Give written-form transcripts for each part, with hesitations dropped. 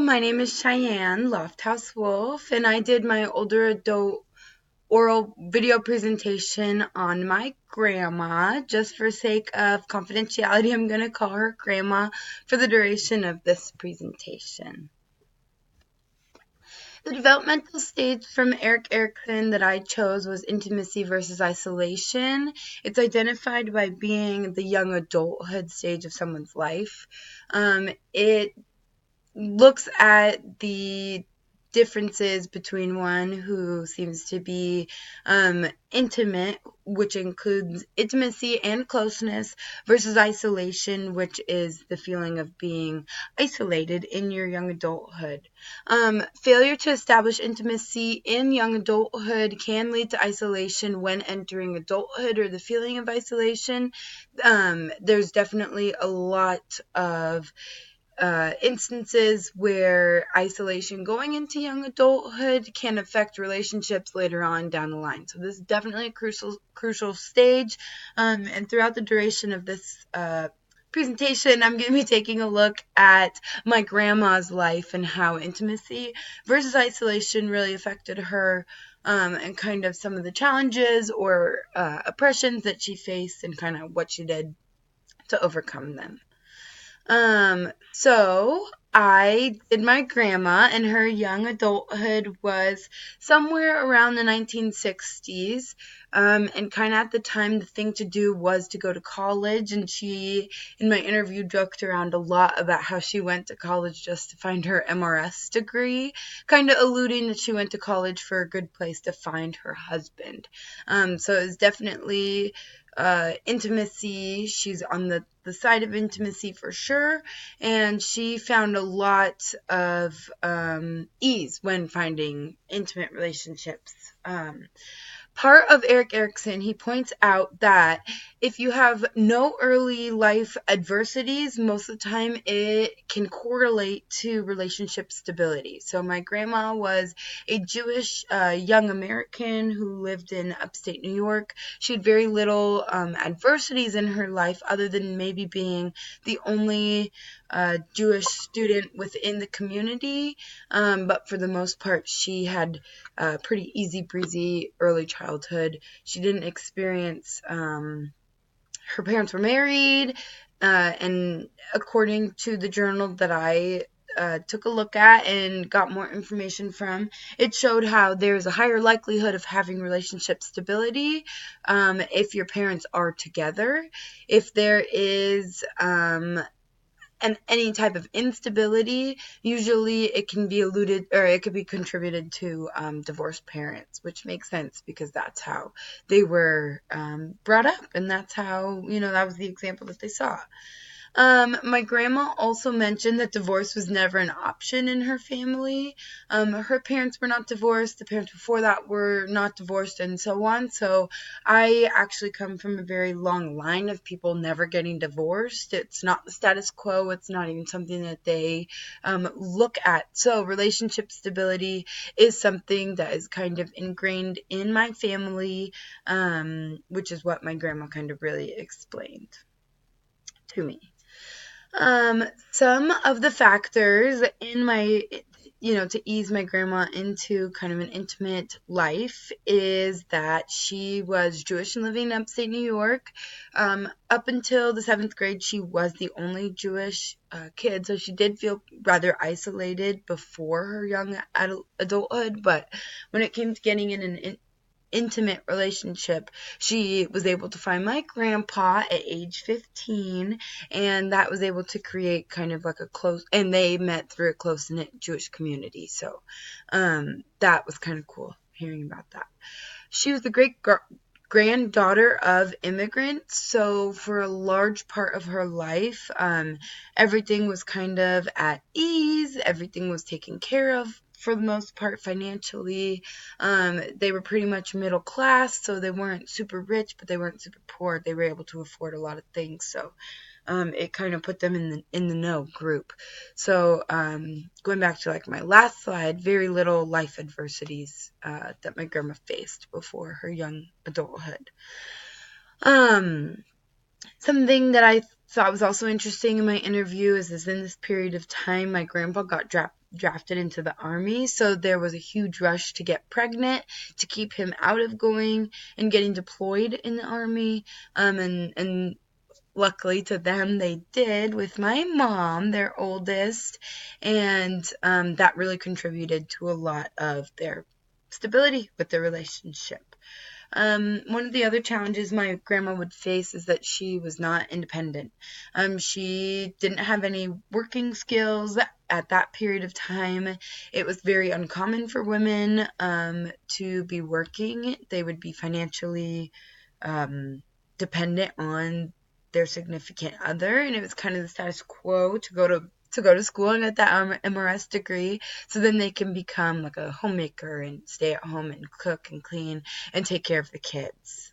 my name is Cheyenne Lofthouse Wolf, and I did my older adult oral video presentation on my grandma. Just for sake of confidentiality, I'm going to call her Grandma for the duration of this presentation. The developmental stage from Erik Erikson that I chose was intimacy versus isolation. It's identified by being the young adulthood stage of someone's life. It looks at the differences between one who seems to be intimate, which includes intimacy and closeness, versus isolation, which is the feeling of being isolated in your young adulthood. Failure to establish intimacy in young adulthood can lead to isolation when entering adulthood, or the feeling of isolation. There's definitely a lot of instances where isolation going into young adulthood can affect relationships later on down the line. So this is definitely a crucial stage. And throughout the duration of this presentation, I'm going to be taking a look at my grandma's life and how intimacy versus isolation really affected her, and kind of some of the challenges or oppressions that she faced and kind of what she did to overcome them. So I did my grandma, and her young adulthood was somewhere around the 1960s. And kind of at the time, the thing to do was to go to college. And she, in my interview, joked around a lot about how she went to college just to find her MRS degree, kind of alluding that she went to college for a good place to find her husband. So it was definitely intimacy. She's on the side of intimacy for sure, and she found a lot of ease when finding intimate relationships. Part of Erik Erikson, he points out that if you have no early life adversities, most of the time it can correlate to relationship stability. So my grandma was a Jewish young American who lived in upstate New York. She had very little adversities in her life, other than maybe being the only Jewish student within the community. But for the most part, she had pretty easy breezy early childhood. She didn't experience, her parents were married, and according to the journal that I took a look at and got more information from, it showed how there's a higher likelihood of having relationship stability if your parents are together. If there is and any type of instability, usually it can be alluded, or it could be contributed to divorced parents, which makes sense because that's how they were brought up, and that's how, that was the example that they saw. My grandma also mentioned that divorce was never an option in her family. Her parents were not divorced. The parents before that were not divorced, and so on. So I actually come from a very long line of people never getting divorced. It's not the status quo. It's not even something that they look at. So relationship stability is something that is kind of ingrained in my family, which is what my grandma kind of really explained to me. Some of the factors in my, to ease my grandma into kind of an intimate life is that she was Jewish and living in upstate New York. Up until the 7th grade, she was the only Jewish kid, so she did feel rather isolated before her young adulthood, but when it came to getting in an intimate relationship, she was able to find my grandpa at age 15, and that was able to create kind of like and they met through a close-knit Jewish community. So that was kind of cool hearing about that. She was the great granddaughter of immigrants, so for a large part of her life, everything was kind of at ease, everything was taken care of for the most part financially. They were pretty much middle class, so they weren't super rich, but they weren't super poor. They were able to afford a lot of things, so it kind of put them in the know group. So going back to like my last slide, very little life adversities that my grandma faced before her young adulthood. Something that I thought was also interesting in my interview is in this period of time, my grandpa got drafted into the army, so there was a huge rush to get pregnant to keep him out of going and getting deployed in the army. And luckily to them, they did with my mom, their oldest, and that really contributed to a lot of their stability with their relationship. One of the other challenges my grandma would face is that she was not independent. She didn't have any working skills at that period of time. It was very uncommon for women to be working. They would be financially dependent on their significant other, and it was kind of the status quo to go to school and get that MRS degree, so then they can become like a homemaker and stay at home and cook and clean and take care of the kids.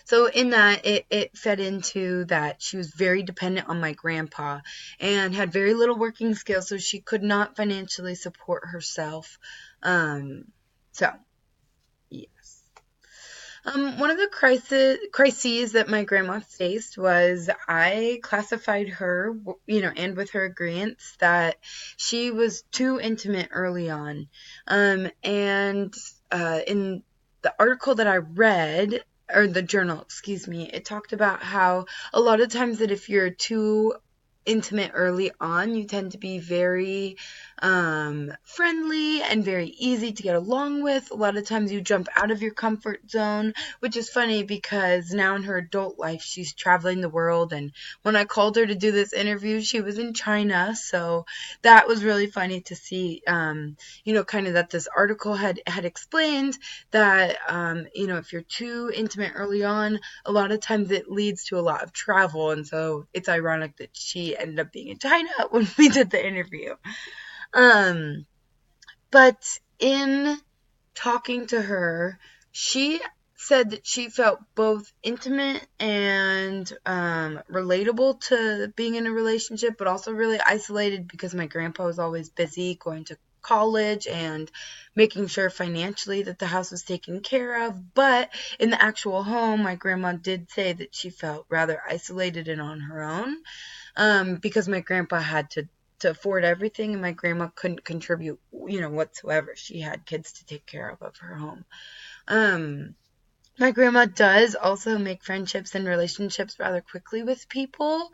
So in that, it fed into that she was very dependent on my grandpa and had very little working skills, so she could not financially support herself. So, yes. One of the crises that my grandma faced was I classified her, and with her agreement, that she was too intimate early on. And in the article that I read, or the journal, excuse me, it talked about how a lot of times that if you're too intimate early on, you tend to be very friendly and very easy to get along with. A lot of times you jump out of your comfort zone, which is funny because now in her adult life she's traveling the world, and when I called her to do this interview she was in China, so that was really funny to see, kind of that this article had explained that if you're too intimate early on, a lot of times it leads to a lot of travel, and so it's ironic that she ended up being in China when we did the interview. But in talking to her, she said that she felt both intimate and relatable to being in a relationship, but also really isolated because my grandpa was always busy going to college and making sure financially that the house was taken care of. But in the actual home, my grandma did say that she felt rather isolated and on her own, because my grandpa had to afford everything, and my grandma couldn't contribute, whatsoever. She had kids to take care of her home. My grandma does also make friendships and relationships rather quickly with people.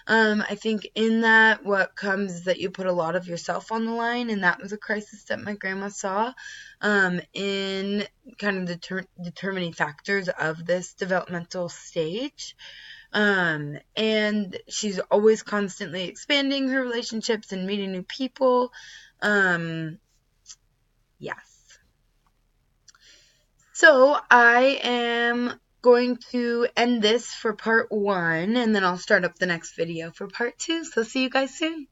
I think in that what comes is that you put a lot of yourself on the line, and that was a crisis that my grandma saw in kind of determining factors of this developmental stage. And she's always constantly expanding her relationships and meeting new people. Yes. So I am going to end this for part 1, and then I'll start up the next video for part 2. So see you guys soon.